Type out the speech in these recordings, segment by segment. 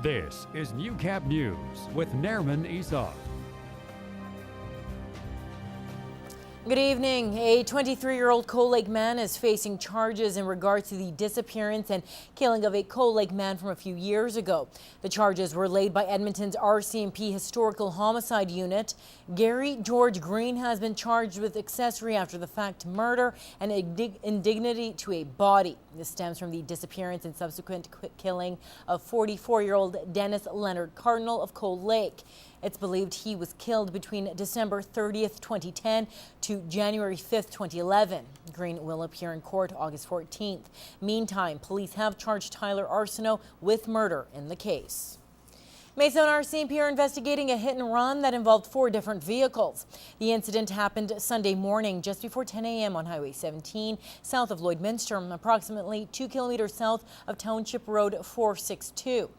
This is Newcap News with Lashburn Aug. Good evening. A 23-year-old Cold Lake man is facing charges in regards to the disappearance and killing of a Cold Lake man from a few years ago. The charges were laid by Edmonton's RCMP Historical Homicide Unit. Gary George Green has been charged with accessory after the fact murder and indignity to a body. This stems from the disappearance and subsequent killing of 44-year-old Dennis Leonard Cardinal of Cold Lake. It's believed he was killed between December 30th, 2010 to January 5th, 2011. Green will appear in court August 14th. Meantime, police have charged Tyler Arsenault with murder in the case. Maidstone RCMP are investigating a hit and run that involved 4 different vehicles. The incident happened Sunday morning just before 10 a.m. on Highway 17 south of Lloydminster, approximately 2 kilometers south of Township Road 462.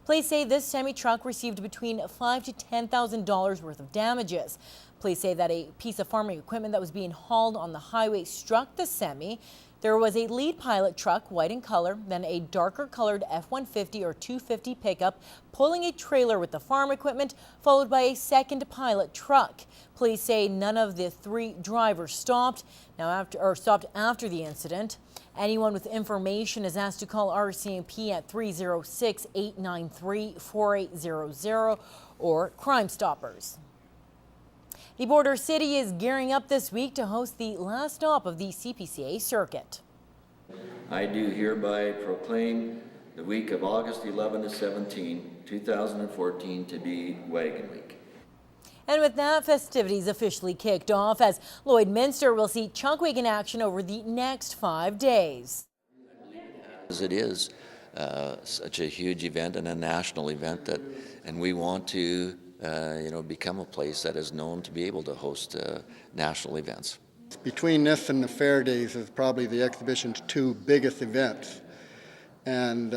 Police say this semi-truck received between $5,000 to $10,000 worth of damages. Police say that a piece of farming equipment that was being hauled on the highway struck the semi. There was a lead pilot truck, white in color, then a darker colored F-150 or 250 pickup pulling a trailer with the farm equipment, followed by a second pilot truck. Police say none of the 3 drivers stopped after the incident. Anyone with information is asked to call RCMP at 306-893-4800 or Crime Stoppers. The Border City is gearing up this week to host the last stop of the CPCA circuit. I do hereby proclaim the week of August 11 to 17, 2014 to be Wagon Week. And with that, festivities officially kicked off as Lloydminster will see chuckwagon action over the next 5 days. As it is such a huge event and a national event and we want to become a place that is known to be able to host national events. Between this and the fair days is probably the exhibition's 2 biggest events. And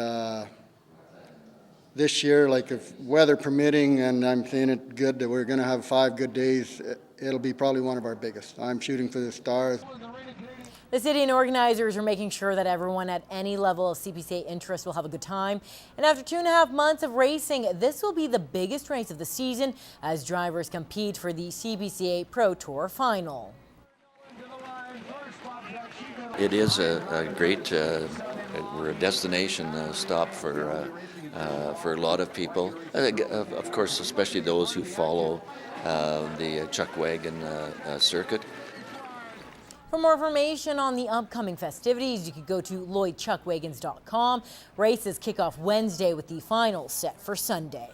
this year, like if weather permitting, and I'm saying it good that we're going to have 5 good days, it'll be probably one of our biggest. I'm shooting for the stars. The city and organizers are making sure that everyone at any level of CPCA interest will have a good time. And after 2.5 months of racing, this will be the biggest race of the season as drivers compete for the CPCA Pro Tour Final. It is a great we're a destination stop for a lot of people. Of course, especially those who follow the chuckwagon circuit. For more information on the upcoming festivities, you could go to LloydChuckwagons.com. Races kick off Wednesday with the final set for Sunday.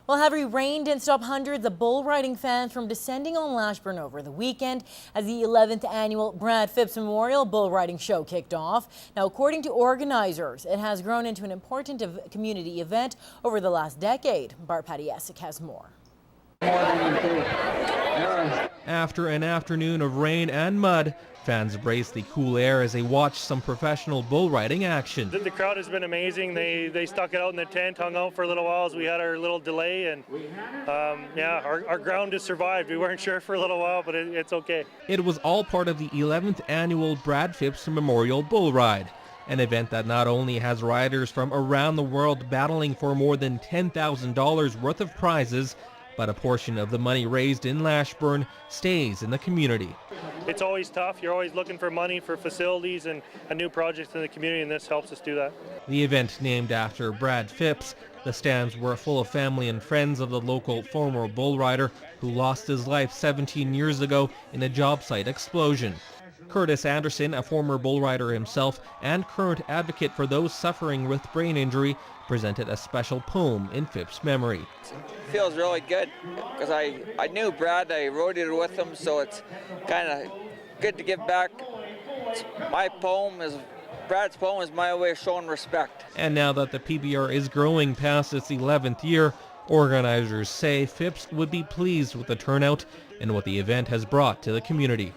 Well, heavy rain didn't stop hundreds of bull riding fans from descending on Lashburn over the weekend as the 11th annual Brad Phipps Memorial Bull Riding Show kicked off. Now, according to organizers, it has grown into an important community event over the last decade. Bart Patiesic has more. After an afternoon of rain and mud, fans embraced the cool air as they watched some professional bull riding action. The crowd has been amazing. They stuck it out in the tent, hung out for a little while as we had our little delay, and our ground has survived. We weren't sure for a little while, but it's okay. It was all part of the 11th annual Brad Phipps Memorial Bull Ride, an event that not only has riders from around the world battling for more than $10,000 worth of prizes, but a portion of the money raised in Lashburn stays in the community. It's always tough. You're always looking for money for facilities and new projects in the community, and this helps us do that. The event, named after Brad Phipps, the stands were full of family and friends of the local former bull rider who lost his life 17 years ago in a job site explosion. Curtis Anderson, a former bull rider himself and current advocate for those suffering with brain injury, presented a special poem in Phipps' memory. It feels really good because I knew Brad, I rode it with him, so it's kind of good to give back. Brad's poem is my way of showing respect. And now that the PBR is growing past its 11th year, organizers say Phipps would be pleased with the turnout and what the event has brought to the community.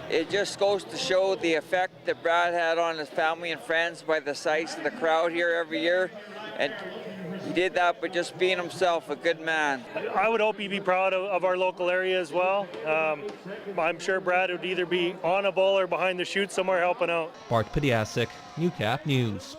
It just goes to show the effect that Brad had on his family and friends by the size of the crowd here every year. And he did that by just being himself, a good man. I would hope he'd be proud of our local area as well. I'm sure Brad would either be on a bull or behind the chute somewhere helping out. Bart Patiesic, Newcap News.